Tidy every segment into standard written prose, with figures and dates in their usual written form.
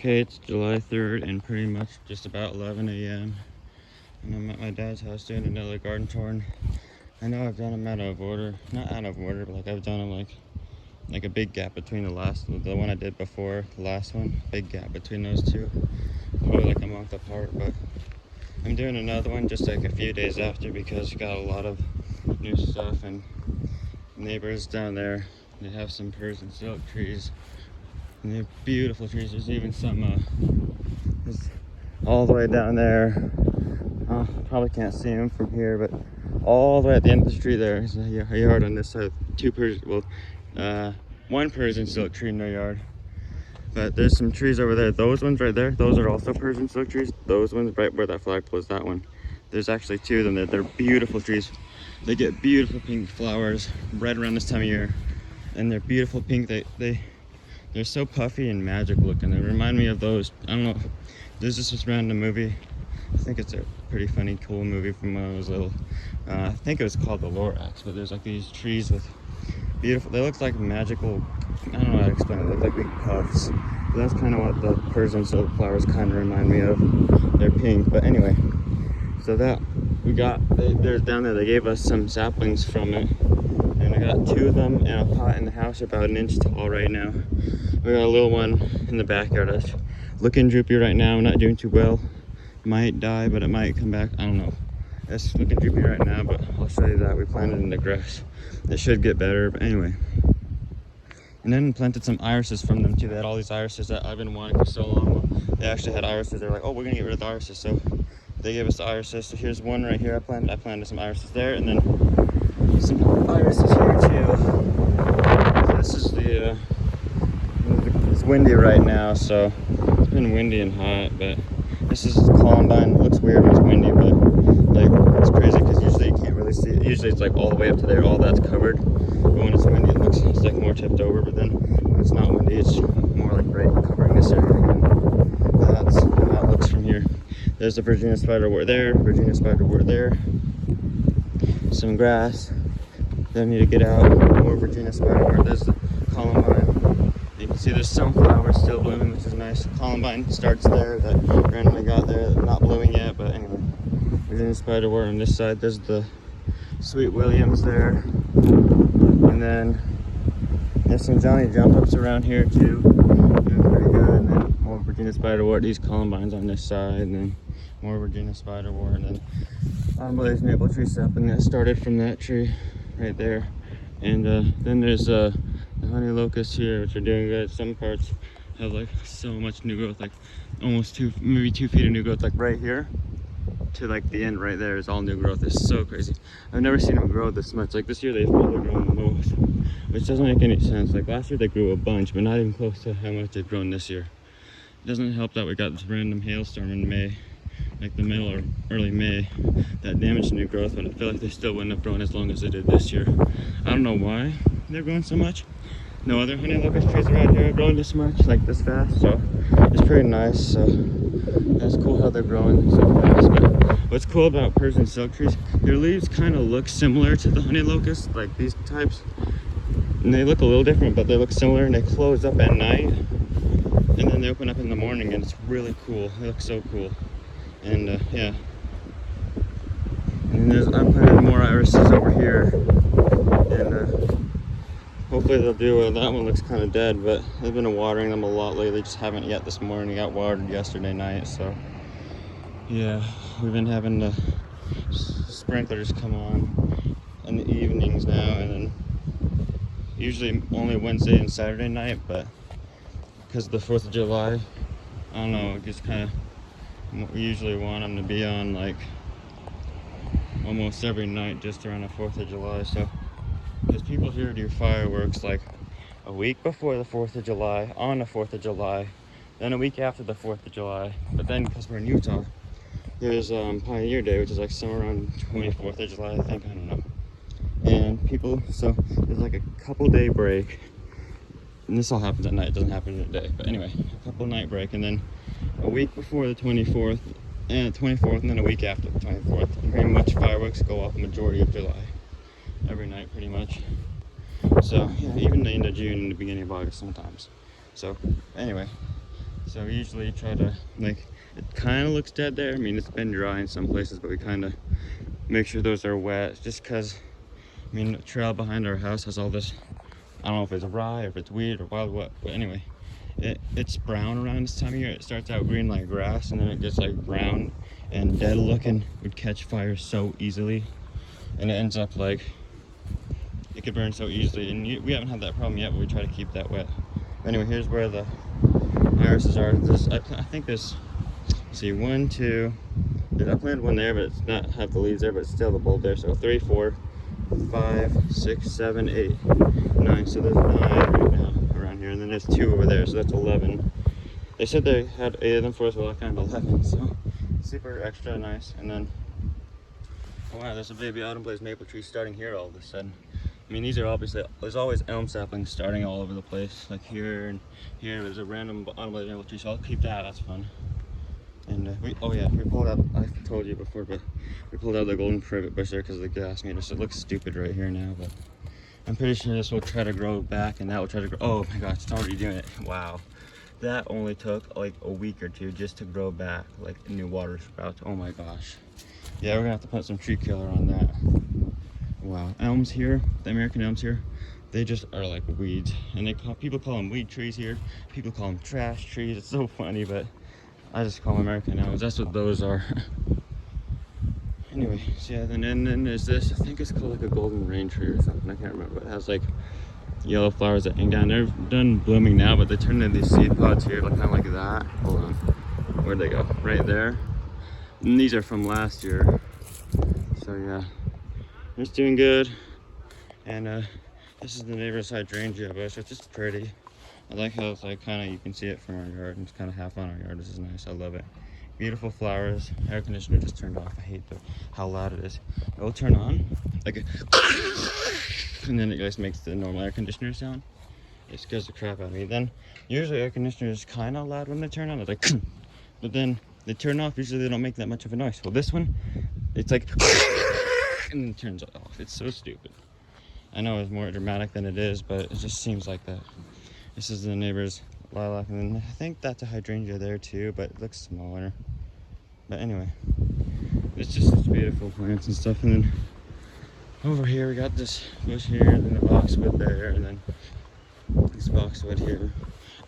Okay, it's July 3rd and pretty much just about 11 a.m. and I'm at my dad's house doing another garden tour. And I know I've done them out of order, not out of order, but like I've done them like a big gap between the one I did before the last one, big gap between those two, probably like a month apart. But I'm doing another one just like a few days after because we got a lot of new stuff, and neighbors down there, they have some Persian silk trees. And they're beautiful trees. There's even some all the way down there. Probably can't see them from here, but all the way at the end of the tree there is a yard on this side. One Persian silk tree in their yard. But there's some trees over there. Those ones right there, those are also Persian silk trees. Those ones right where that flagpole is, that one. There's actually two of them there. They're beautiful trees. They get beautiful pink flowers right around this time of year, and they're beautiful pink. They're so puffy and magic looking. They remind me of those, I don't know, there's just this random movie. I think it's a pretty funny, cool movie from when I was little. I think it was called The Lorax, but there's like these trees with beautiful, they look like magical, I don't know how to explain it, they look like big puffs. But that's kind of what the Persian silk flowers kind of remind me of. They're pink, but anyway. So that, there's down there, they gave us some saplings from it. And I got two of them in a pot in the house, about an inch tall right now. We got a little one in the backyard that's looking droopy right now, not doing too well. Might die, but it might come back, I don't know. It's looking droopy right now, but I'll show you that. We planted in the grass. It should get better, but anyway. And then planted some irises from them too. They had all these irises that I've been wanting for so long. They actually had irises. They're like, oh, we're gonna get rid of the irises. So they gave us the irises. So here's one right here. I planted some irises there, and then some irises here too. So this is it's windy right now, so it's been windy and hot, but this is columbine. It looks weird when it's windy, but like it's crazy because usually you can't really see it. Usually it's like all the way up to there, all that's covered. But when it's windy, it's like more tipped over. But then when it's not windy, it's more like right covering this area. That's how it looks from here. There's the Virginia spiderwort there, Virginia spiderwort there. Some grass. Then need to get out more Virginia spiderwort. There's the columbine. You can see there's some flowers still blooming, which is nice. Columbine starts there, that randomly got there, not blooming yet, but anyway. Virginia spiderwort on this side. There's the Sweet Williams there. And then there's some Johnny jump ups around here too. Doing pretty good. And then more Virginia spiderwort. These columbines on this side, and then more Virginia spiderwort. And then there's maple tree sapling that started from that tree right there. And then there's the honey locusts here, which are doing good. Some parts have like so much new growth, like almost maybe 2 feet of new growth, like right here to like the end right there is all new growth. It's so crazy. I've never seen them grow this much. Like this year they've probably grown the most, which doesn't make any sense. Like last year they grew a bunch, but not even close to how much they've grown this year. It doesn't help that we got this random hailstorm in May, like the middle or early May, that damaged new growth, but I feel like they still wouldn't have grown as long as they did this year. I don't know why they're growing so much. No other honey locust trees around here are growing this much, like this fast, so it's pretty nice. So that's cool how they're growing so fast. But what's cool about Persian silk trees, their leaves kind of look similar to the honey locust, like these types. And they look a little different, but they look similar, and they close up at night. And then they open up in the morning, and it's really cool. They look so cool. And yeah. And I'm planting more irises over here. And hopefully they'll do it. That one looks kind of dead, but I've been watering them a lot lately. Just haven't yet this morning. Got watered yesterday night, so yeah, we've been having the sprinklers come on in the evenings now, and then usually only Wednesday and Saturday night, but because of the 4th of July, I don't know, it just kind of, we usually want them to be on like almost every night just around the 4th of July. So because people here do fireworks like a week before the 4th of July, on the 4th of July, then a week after the 4th of July. But then because we're in Utah, there's Pioneer Day, which is like somewhere around 24th of July, I think, I don't know. And people, so there's like a couple day break. And this all happens at night, it doesn't happen in the day. But anyway, a couple night break, and then a week before the 24th, and 24th, and then a week after the 24th. And pretty much fireworks go off the majority of July. Every night, pretty much. So, yeah, even the end of June and the beginning of August sometimes. So, anyway, So we usually try to, like, it kind of looks dead there. I mean, it's been dry in some places, but we kind of make sure those are wet, just because, I mean, the trail behind our house has all this, I don't know if it's rye or if it's weed or wild what, but anyway, it's brown around this time of year. It starts out green like grass, and then it gets like brown and dead looking. Would catch fire so easily, and it ends up like it could burn so easily. And we haven't had that problem yet, but we try to keep that wet. Anyway, here's where the irises are. I think there's, let's see, 1, 2. I planted one there, but it's not have the leaves there, but it's still the bulb there. So 3, 4, 5, 6, 7, 8, 9. So there's 9 right now around here, and then there's 2 over there. So that's 11. They said they had 8 of them for us, well, I found 11. So super extra nice. And then, oh wow, there's a baby autumn blaze maple tree starting here all of a sudden. I mean, these are obviously, there's always elm saplings starting all over the place, like here and here. There's a random autumn blaze maple tree, so I'll keep that. That's fun. And we pulled out, I told you before, but we pulled out the golden privet bush there because of the gas meter, so it looks stupid right here now, but I'm pretty sure this will try to grow back, and that will try to grow. Oh my gosh, it's already doing it. Wow. That only took like a week or 2 just to grow back, like new water sprouts. Oh my gosh. Yeah, we're gonna have to put some tree killer on that. Wow. Elms here, the American elms here, they just are like weeds, and people call them weed trees here. People call them trash trees. It's so funny, but I just call them American elms. That's what those are. Anyway, so yeah, then there's this, I think it's called like a golden rain tree or something. I can't remember. It has like yellow flowers that hang down. They're done blooming now, but they turn into these seed pods here, like kind of like that. Hold on. Where'd they go? Right there. And these are from last year. So yeah, it's doing good. And this is the neighbor's hydrangea bush, which is pretty. I like how it's like kind of, you can see it from our yard, and it's kind of half on our yard. This is nice. I love it. Beautiful flowers. Air conditioner just turned off. I hate how loud it is. It will turn on like and then it just makes the normal air conditioner sound. It scares the crap out of me. Then usually air conditioners is kind of loud when they turn on. It's like but then they turn off. Usually they don't make that much of a noise. Well, this one, it's like and then it turns off. It's so stupid. I know it's more dramatic than it is, but it just seems like that. This is the neighbor's lilac, and then I think that's a hydrangea there too, but it looks smaller. But anyway, it's just such beautiful plants and stuff. And then over here we got this bush here, and then the boxwood there, and then this boxwood here.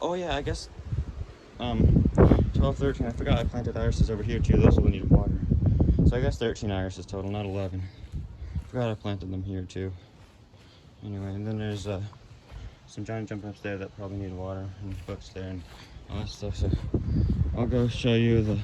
Oh yeah, I guess 12, 13, I forgot I planted irises over here too. Those will need water. So I guess 13 irises total, not 11. Forgot I planted them here too. Anyway, and then there's some giant jump ups there that probably need water, and books there and all that stuff. So I'll go show you the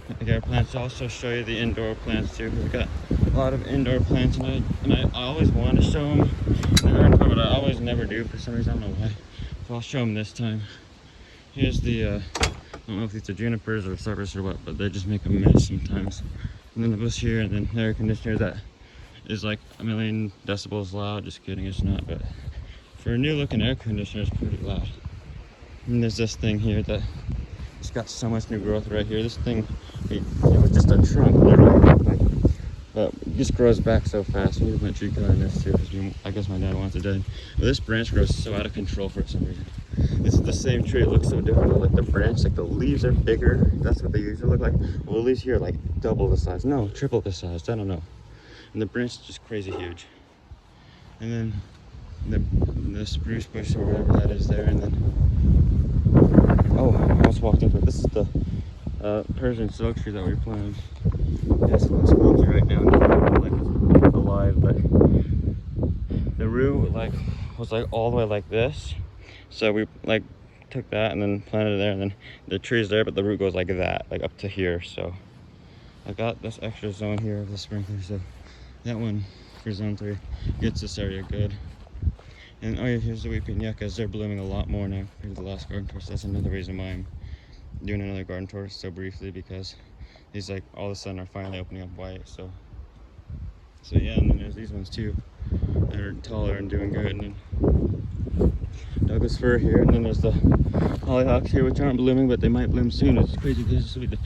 outdoor plants. I'll also show you the indoor plants too, because we got a lot of indoor plants, and I always want to show them in the garden tour, but I always never do for some reason. I don't know why. So I'll show them this time. Here's the I don't know if these are junipers or cypress or what, but they just make a mess sometimes. And then the bush here, and then the air conditioner that is like a million decibels loud. Just kidding, it's not, but for a new looking air conditioner, it's pretty loud. And there's this thing here that it's got so much new growth right here. This thing, it was just a trunk, literally, but it just grows back so fast. We need to put tree killer in this too, because I guess my dad wants it dead. But this branch grows so out of control for some reason. This is the same tree. It looks so different. Like the branch, like the leaves are bigger. That's what they usually look like. Well, the leaves here are like double the size. No, triple the size. I don't know. And the branch is just crazy huge. And then the spruce bush or whatever that is there, and then I almost walked into it. This is the Persian silk tree that we planted. Yes, it looks squelchy right now, like it's alive, but the root was all the way like this. So we took that and then planted it there, and then the tree's there, but the root goes like that, like up to here. So I got this extra zone here of the sprinkler, so that one for zone 3 gets this area good. And oh yeah, here's the weeping yuccas. They're blooming a lot more now compared to the last garden tour. So that's another reason why I'm doing another garden tour so briefly, because these all of a sudden are finally opening up white. So yeah, and then there's these ones too that are taller and doing good. And then Douglas fir here, and then there's the hollyhocks here, which aren't blooming, but they might bloom soon. It's crazy because this will be the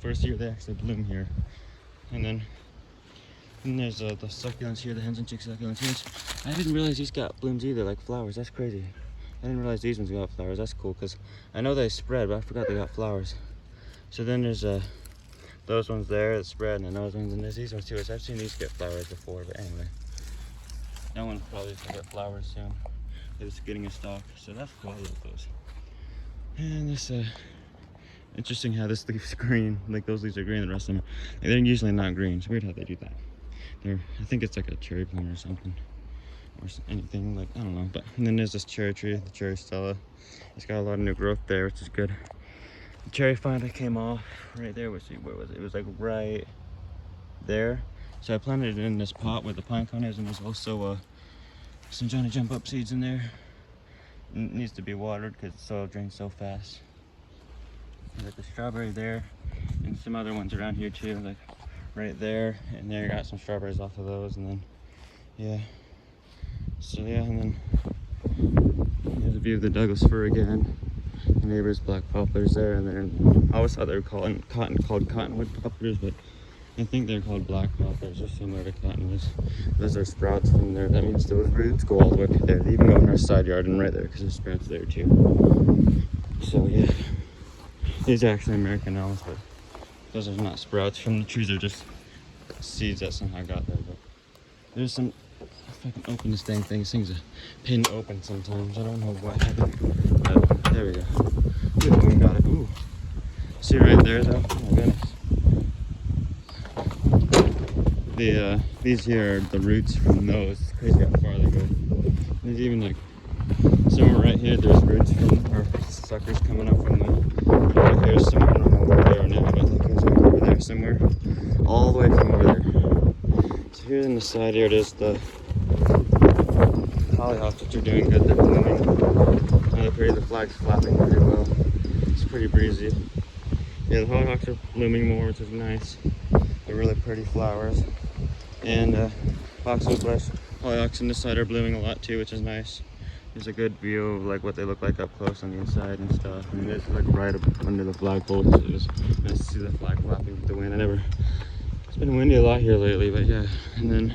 first year they actually bloom here. And then there's the succulents here, the hens and chick succulents here. I didn't realize these got blooms either, like flowers. That's crazy. I didn't realize these ones got flowers. That's cool because I know they spread, but I forgot they got flowers. So then there's those ones there that spread, and those ones, and there's these ones too. I've seen these get flowers before, but anyway. That one's probably gonna get flowers soon. It's getting a stalk, so that's cool. I love those. And this, interesting how this leaf's green. Like those leaves are green, the rest of them, they're usually not green. It's weird how they do that. I think it's like a cherry plum or something. Or anything, like, I don't know. But and then there's this cherry tree, the cherry stella. It's got a lot of new growth there, which is good. The cherry vine that came off right there, where was it? It was like right there. So I planted it in this pot where the pine cone is, and there's also some Johnny Jump Up seeds in there. It needs to be watered because the soil drains so fast. There's the strawberry there, and some other ones around here too, like right there, and there. Got some strawberries off of those, and then yeah. So yeah, and then here's a view of the Douglas fir again. The neighbor's black poplars there, and then I always thought they were called cottonwood poplars, but I think they're called black poplars. They're similar to cottonwoods. Those are sprouts from there. That means those roots go all the way up there. They even go in our side yard and right there because there's sprouts there too. So yeah, these are actually American elms, but those are not sprouts from the trees. They're just seeds that somehow got there. But there's some. If I can open this dang thing, this thing's a pin to open sometimes. I don't know what happened. But there we go. Good one, got it. Ooh. See right there though? Oh my goodness. These here are the roots from those. It's crazy how far they go. There's even like somewhere right here, there's roots from, or suckers coming up from them. Right here somewhere, I don't know where they are now, but like there's one over there somewhere. All the way from over there. So here in the side here, there's the hollyhocks, which are doing good. They're blooming. Really pretty. The flag's flapping pretty well. It's pretty breezy. Yeah, the hollyhocks are blooming more, which is nice. They're really pretty flowers. And boxwood flesh hollyhocks on this side are blooming a lot too, which is nice. There's a good view of like what they look like up close on the inside and stuff. I mean, this is like right up under the flagpole. So it's nice to see the flag flapping with the wind. It's been windy a lot here lately, but yeah. And then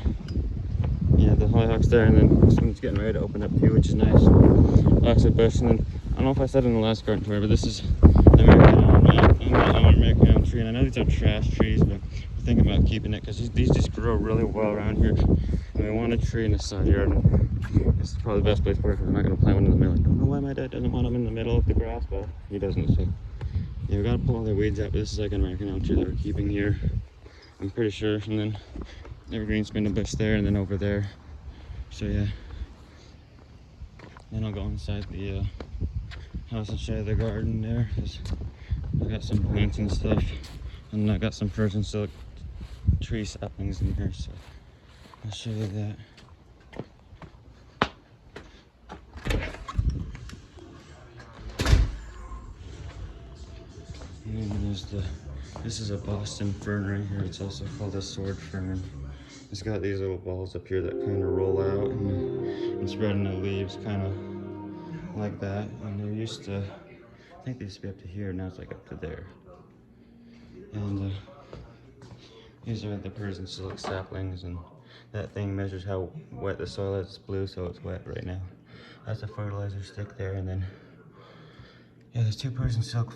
yeah, the hollyhocks there, and then this one's getting ready to open up too, which is nice. Boxwood bush, and then I don't know if I said it in the last garden tour, but this is the American elm. I'm an American elm tree, and I know these are trash trees, but we're thinking about keeping it because these just grow really well around here. And we want a tree in the side yard. And this is probably the best place for it because I'm not going to plant one in the middle. I don't know why my dad doesn't want them in the middle of the grass, but he doesn't. So yeah, we got to pull all the weeds out. But this is like an American elm tree that we're keeping here, I'm pretty sure. And then evergreen spindle bush there, and then over there. So yeah, then I'll go inside the house and show you the garden there, because I got some plants and stuff, and I got some Persian silk tree saplings in here, so I'll show you that. And then there's this is a Boston fern right here. It's also called a sword fern. It's got these little balls up here that kind of roll out and spreading the leaves kind of like that. And they're used to, I think they used to be up to here, now it's like up to there. And these are the Persian silk saplings, and that thing measures how wet the soil is. It's blue, so it's wet right now. That's a fertilizer stick there, and then yeah, there's two Persian silk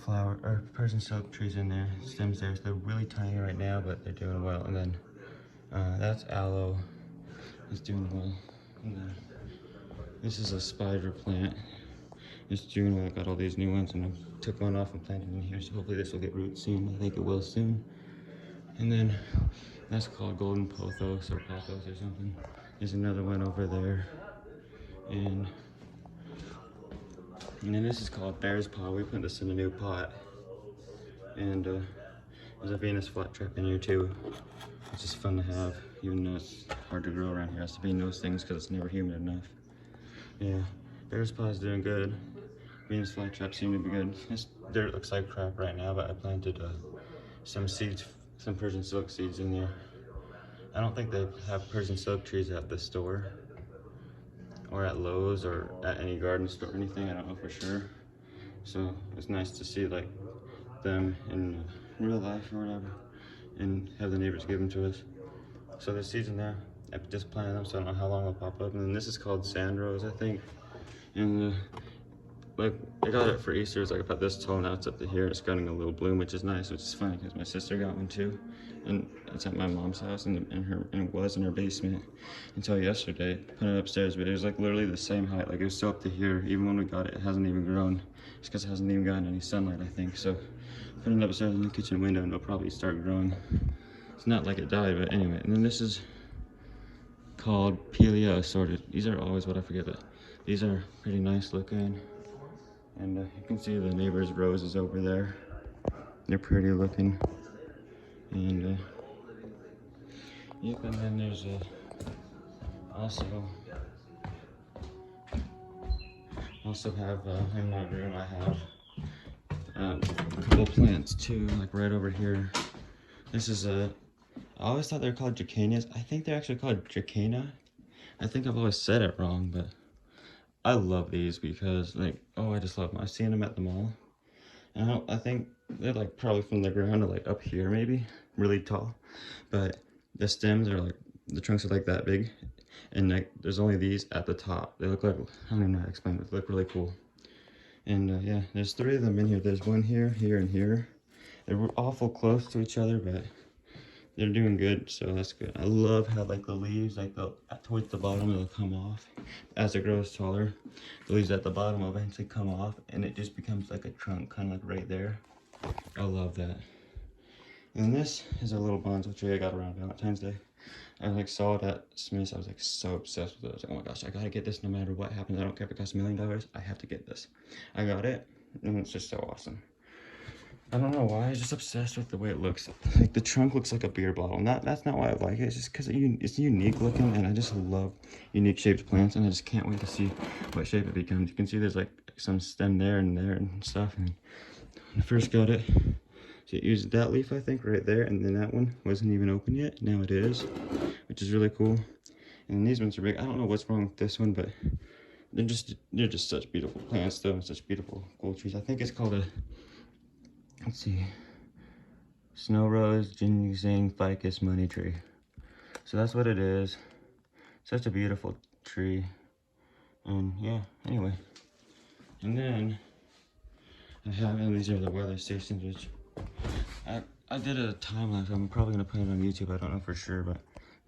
Persian silk trees in there, stems there. So they're really tiny right now, but they're doing well. And then that's aloe. It's doing well. And then this is a spider plant. It's June. I got all these new ones, and I took one off and planted in here. So hopefully this will get roots soon. I think it will soon. And then that's called golden pothos or pothos or something. There's another one over there. And then this is called bear's paw. We put this in a new pot. And there's a Venus flytrap in here too, which is fun to have, even though it's hard to grow around here. It has to be in those things because it's never humid enough. Yeah, bear's paw is doing good. Venus flytrap seem to be good. This dirt looks like crap right now, but I planted some seeds, some Persian silk seeds in there. I don't think they have Persian silk trees at the store, or at Lowe's, or at any garden store or anything. I don't know for sure. So it's nice to see like them in real life or whatever, and have the neighbors give them to us. So there's seeds in there. I just planted them, so I don't know how long they'll pop up. And then this is called sand rose, I think. And like I got it for Easter. It's like about this tall now. It's up to here. It's getting a little bloom, which is nice, which is funny because my sister got one too, and it's at my mom's house, and it was in her basement until yesterday. Put it upstairs, but it was like literally the same height. Like it was still up to here. Even when we got it, it hasn't even grown. It's because it hasn't even gotten any sunlight, I think. So putting it upstairs in the kitchen window, and it'll probably start growing. It's not like it died, but anyway. And then this is called Pelia assorted. These are always what I forget, but these are pretty nice looking. And you can see the neighbor's roses over there. They're pretty looking. And yep, and then there's also have in my room I have a couple plants too, like right over here. This is I always thought they were called Dracaenas. I think they're actually called Dracaena. I think I've always said it wrong, but I love these because, like, oh, I just love them. I've seen them at the mall, and I think they're like probably from the ground to like up here, maybe really tall, but the stems are like, the trunks are like that big, and like there's only these at the top. They look like, I don't even know how to explain it. They look really cool. And yeah, there's 3 of them in here. There's one here, here, and here. They're awful close to each other, but they're doing good, so that's good. I love how like the leaves, like towards the bottom, they'll come off as it grows taller. The leaves at the bottom will eventually come off, and it just becomes like a trunk, kind of like right there. I love that. And this is a little bonsai tree I got around Valentine's Day. I like saw it at Smith's. I was like so obsessed with it. I was like, oh my gosh, I gotta get this no matter what happens. I don't care if it costs $1 million. I have to get this. I got it, and it's just so awesome. I don't know why, I'm just obsessed with the way it looks. Like the trunk looks like a beer bottle, and that's not why I like it. It's just because it's unique looking, and I just love unique shaped plants, and I just can't wait to see what shape it becomes. You can see there's like some stem there and stuff. And when I first got it, so it used that leaf, I think, right there, and then that one wasn't even open yet. Now it is, which is really cool. And these ones are big. I don't know what's wrong with this one, but they're just such beautiful plants, though, and such beautiful cool trees. I think it's called a, let's see, snow rose, ginseng, ficus, money tree. So that's what it is. Such a beautiful tree. And yeah, anyway. And then I have, and these are the weather stations, which I did a time lapse. I'm probably gonna put it on YouTube. I don't know for sure, but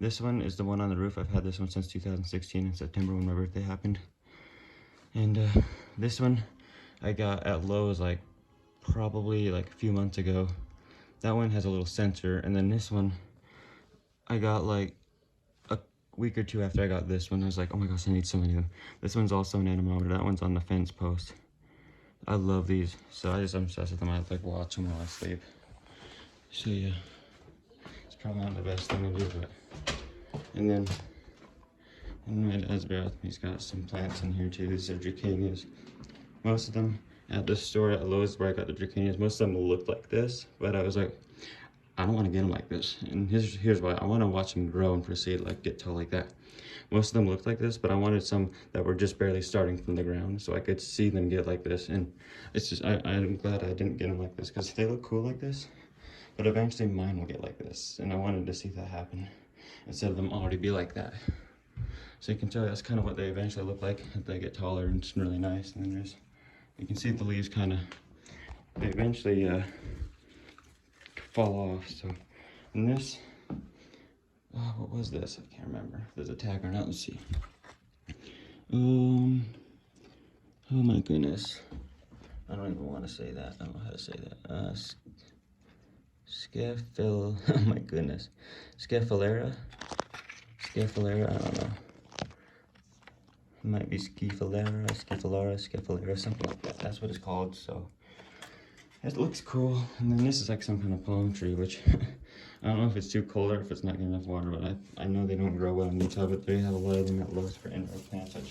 this one is the one on the roof. I've had this one since 2016 in September when my birthday happened. And this one I got at Lowe's like probably like a few months ago. That one has a little sensor, and then this one I got like a week or 2 after I got this one. I was like, oh my gosh, I need so many of them. This one's also an anemometer. That one's on the fence post. I love these, so I'm obsessed with them. I like watch them while I sleep. So yeah, it's probably not the best thing to do, but and then in my dad's bathroom, he's got some plants in here too. These are Dracaenas. Most of them at the store at Lowe's where I got the Dracaenas, most of them looked like this, but I was like, I don't want to get them like this. And here's why. I want to watch them grow and proceed, like get tall like that. Most of them looked like this, but I wanted some that were just barely starting from the ground so I could see them get like this. And it's just, I'm glad I didn't get them like this because they look cool like this, but eventually mine will get like this. And I wanted to see that happen instead of them already be like that. So you can tell that's kind of what they eventually look like as they get taller, and it's really nice. And then there's, you can see the leaves kind of, they eventually fall off. So, and this, what was this? I can't remember if there's a tag or not. Let's see. Oh my goodness. I don't even want to say that. I don't know how to say that. Oh my goodness. Scaphilera? Scaphilera, I don't know. It might be Scaphilera, something like that. That's what it's called, so. It looks cool. And then this is like some kind of palm tree, which I don't know if it's too cold or if it's not getting enough water, but I know they don't grow well in Utah, but they have a lot of them at Lowe's for indoor plants, which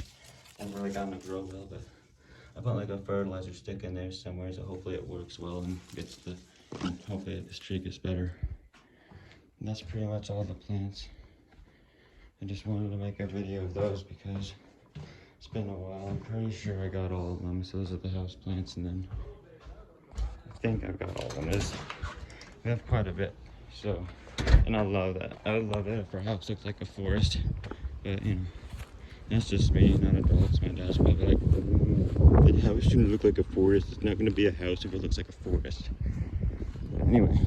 haven't really gotten to grow well, but I put like a fertilizer stick in there somewhere, so hopefully it works well and gets and hopefully this tree gets better. And that's pretty much all the plants. I just wanted to make a video of those because it's been a while. I'm pretty sure I got all of them, so those are the house plants, and then I think I've got all of them. We have quite a bit, so, and I love that. I would love it if our house looked like a forest, but you know, That's just me, not adults. My dad's probably like, "Ooh, the house shouldn't look like a forest. It's not gonna be a house if it looks like a forest." But anyway,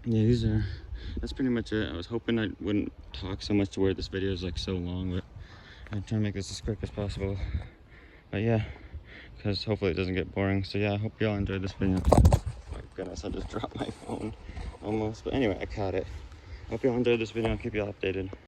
yeah, that's pretty much it. I was hoping I wouldn't talk so much to where this video is like so long, but I'm trying to make this as quick as possible. But yeah, because hopefully it doesn't get boring. So yeah, I hope y'all enjoyed this video. My goodness, I just dropped my phone almost. But anyway, I caught it. Hope y'all enjoyed this video. I'll keep y'all updated.